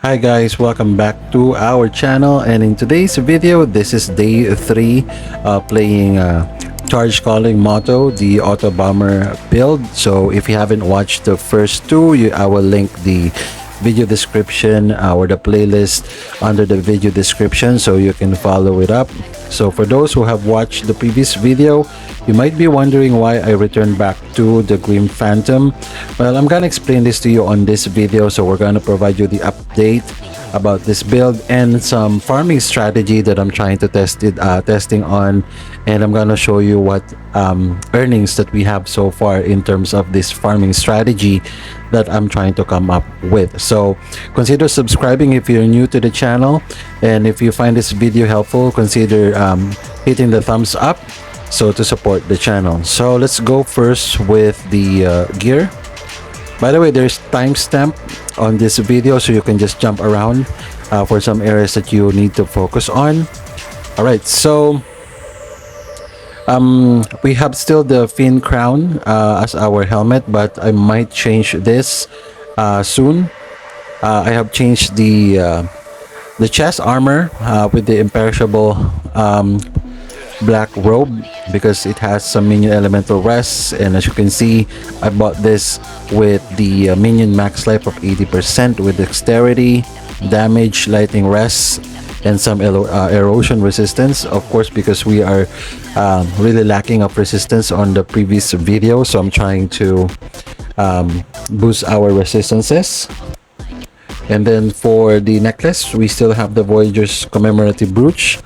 Hi guys, welcome back to our channel, and in today's video this is day 3 playing Charge Calling Motto, the Auto Bomber build. So if you haven't watched the first two, I will link the video description or the playlist under the video description so you can follow it up. So for those who have watched the previous video, you might be wondering why I returned back to the Grim Phantom. Well, I'm gonna explain this to you on this video. So we're gonna provide you the update about this build and some farming strategy that I'm trying to testing on, and I'm gonna show you what earnings that we have so far in terms of this farming strategy that I'm trying to come up with. So consider subscribing if you're new to the channel, and if you find this video helpful, consider hitting the thumbs up so to support the channel. So let's go first with the gear. By the way, there's timestamp on this video, so you can just jump around for some areas that you need to focus on. All right, so we have still the fin crown as our helmet, but I might change this soon. I have changed the chest armor with the imperishable black robe because it has some minion elemental rests, and as you can see, I bought this with the minion max life of 80% with dexterity, damage, lightning rests, and some erosion resistance, of course, because we are really lacking of resistance on the previous video. So I'm trying to boost our resistances. And then for the necklace, we still have the Voyager's commemorative brooch.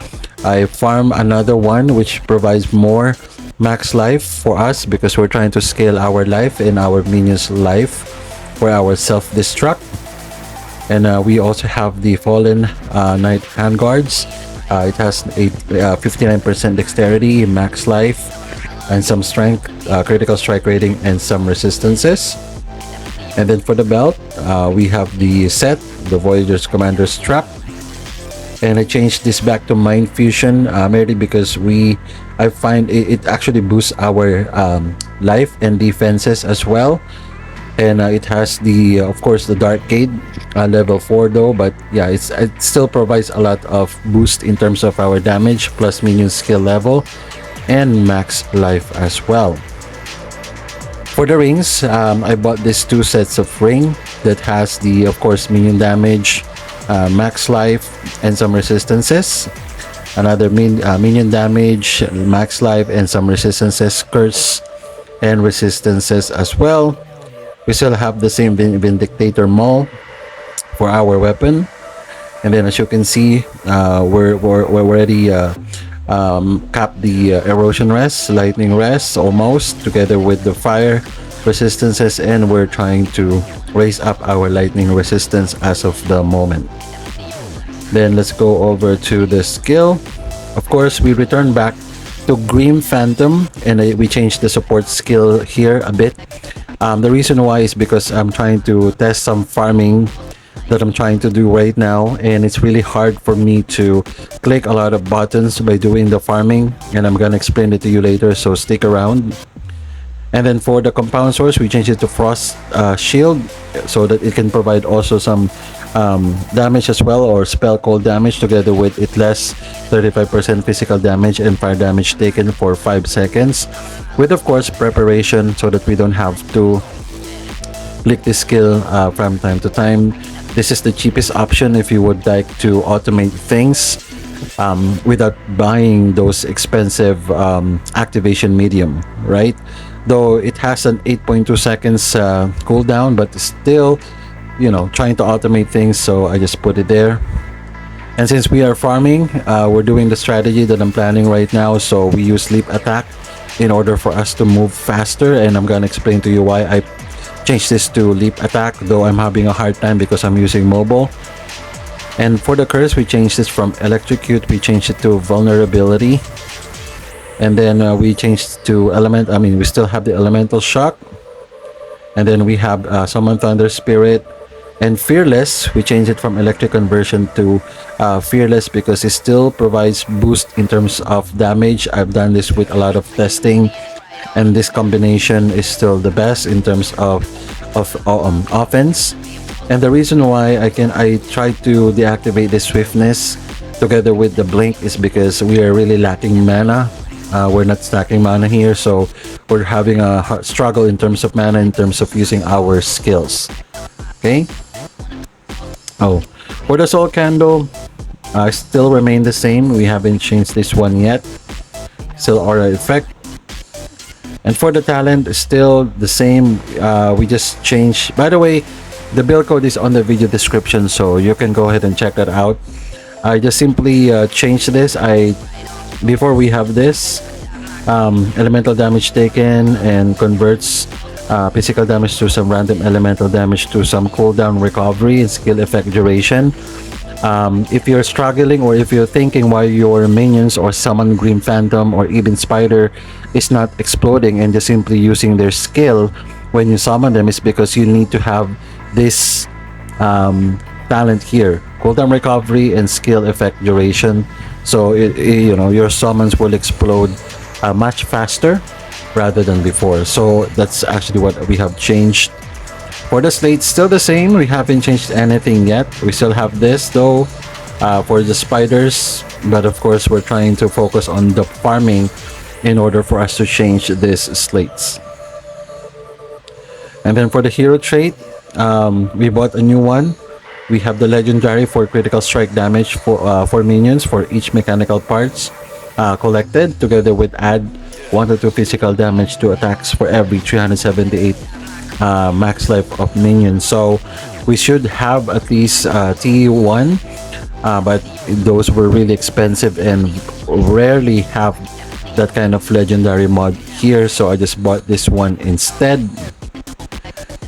I farm another one which provides more max life for us because we're trying to scale our life and our minions life for our self-destruct. And we also have the Fallen Knight handguards. It has a 59% dexterity, max life, and some strength, critical strike rating, and some resistances. And then for the belt, we have the set, the Voyager's Commander's Strap. And I changed this back to Mind Fusion merely because I find it actually boosts our life and defenses as well. And it has the of course the Dark Gate level 4 though, but yeah, it still provides a lot of boost in terms of our damage plus minion skill level and max life as well. For the rings, I bought these two sets of ring that has the of course minion damage, max life, and some resistances. Another minion damage, max life, and some resistances, curse, and resistances as well. We still have the same Vindictator Maul for our weapon, and then as you can see, we're already capped the erosion rest, lightning rest almost, together with the fire resistances, and we're trying to raise up our lightning resistance as of the moment. Then let's go over to the skill. Of course, we return back to Grim Phantom, and we changed the support skill here a bit. The reason why is because I'm trying to test some farming that I'm trying to do right now, and it's really hard for me to click a lot of buttons by doing the farming, and I'm gonna explain it to you later, so stick around. And then for the compound source, we changed it to Frost Shield so that it can provide also some damage as well, or spell cold damage, together with it less 35% physical damage and fire damage taken for 5 seconds, with of course preparation so that we don't have to click this skill from time to time. This is the cheapest option if you would like to automate things without buying those expensive activation medium, right? Though it has an 8.2 seconds cooldown, but still, you know, trying to automate things, so I just put it there. And since we are farming, we're doing the strategy that I'm planning right now, so we use Leap Attack in order for us to move faster, and I'm gonna explain to you why I changed this to Leap Attack, though I'm having a hard time because I'm using mobile. And for the curse, we changed this from Electrocute, we changed it to Vulnerability. And then we changed to we still have the Elemental Shock. And then we have Summon Thunder Spirit. And Fearless, we changed it from Electric Conversion to Fearless because it still provides boost in terms of damage. I've done this with a lot of testing, and this combination is still the best in terms of offense. And the reason why I try to deactivate the swiftness together with the blink is because we are really lacking mana. We're not stacking mana here, so we're having a struggle in terms of mana, in terms of using our skills. Okay. Oh, for the soul candle, still remain the same. We haven't changed this one yet. Still aura effect. And for the talent, still the same. We just changed. By the way, the build code is on the video description, so you can go ahead and check that out. I just simply changed this. Before we have this, elemental damage taken and converts physical damage to some random elemental damage to some cooldown recovery and skill effect duration. If you're struggling, or if you're thinking why your minions or summon Green Phantom or even Spider is not exploding and just simply using their skill when you summon them, is because you need to have this talent here, cooldown recovery and skill effect duration. So you know, your summons will explode much faster rather than before. So that's actually what we have changed. For the slate, still the same. We haven't changed anything yet. We still have this though for the spiders, but of course we're trying to focus on the farming in order for us to change these slates. And then for the hero trait, we bought a new one. We have the legendary for critical strike damage for minions for each mechanical parts collected, together with add 1 to 2 physical damage to attacks for every 378 max life of minions. So we should have at least T1, but those were really expensive and rarely have that kind of legendary mod here, so I just bought this one instead.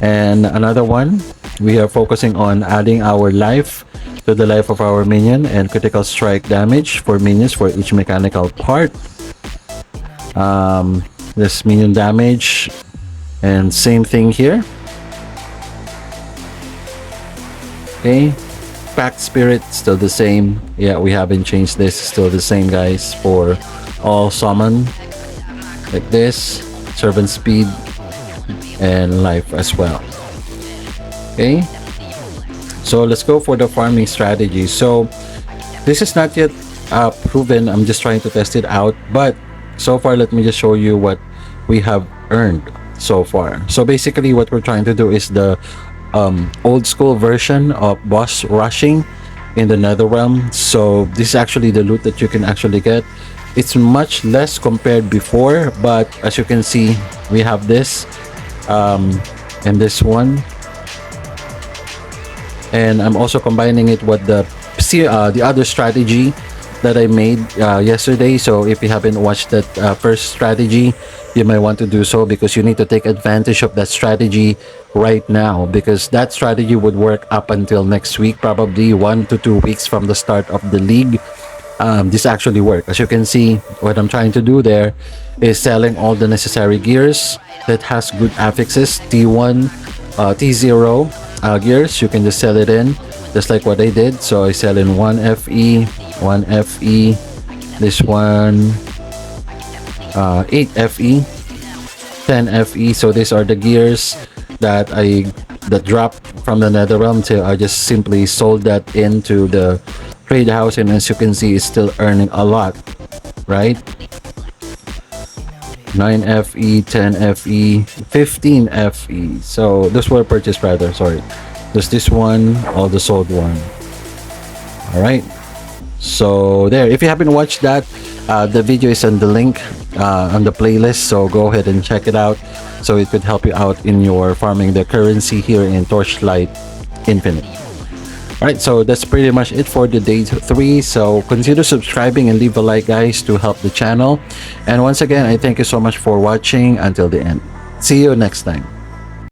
And another one, we are focusing on adding our life to the life of our minion and critical strike damage for minions for each mechanical part. This minion damage, and same thing here. Okay, Pact Spirits still the same. Yeah, we haven't changed this. Still the same, guys, for all summon like this, servant speed and life as well. Okay, so let's go for the farming strategy. So this is not yet proven. I'm just trying to test it out, but so far let me just show you what we have earned so far. So basically what we're trying to do is the old school version of boss rushing in the Netherrealm. So this is actually the loot that you can actually get. It's much less compared before, but as you can see, we have this and this one, and I'm also combining it with the other strategy that I made yesterday. So if you haven't watched that first strategy, you might want to do so, because you need to take advantage of that strategy right now, because that strategy would work up until next week, probably 1 to 2 weeks from the start of the league. This actually worked. As you can see, what I'm trying to do there is selling all the necessary gears that has good affixes. T1, T0 gears, you can just sell it in, just like what I did. So I sell in 1 FE, 1 FE, this one 8 FE, 10 FE. So these are the gears that drop from the Netherrealm. So I just simply sold that into the trade house, and as you can see, it's still earning a lot, right? 9 FE, 10 FE, 15 FE. So those were purchased, rather, sorry. There's this one, all the sold one. All right, so there, if you haven't watched that, the video is on the link on the playlist, so go ahead and check it out, so it could help you out in your farming the currency here in Torchlight Infinite. Alright, so that's pretty much it for the day 3. So consider subscribing and leave a like, guys, to help the channel. And once again, I thank you so much for watching until the end. See you next time.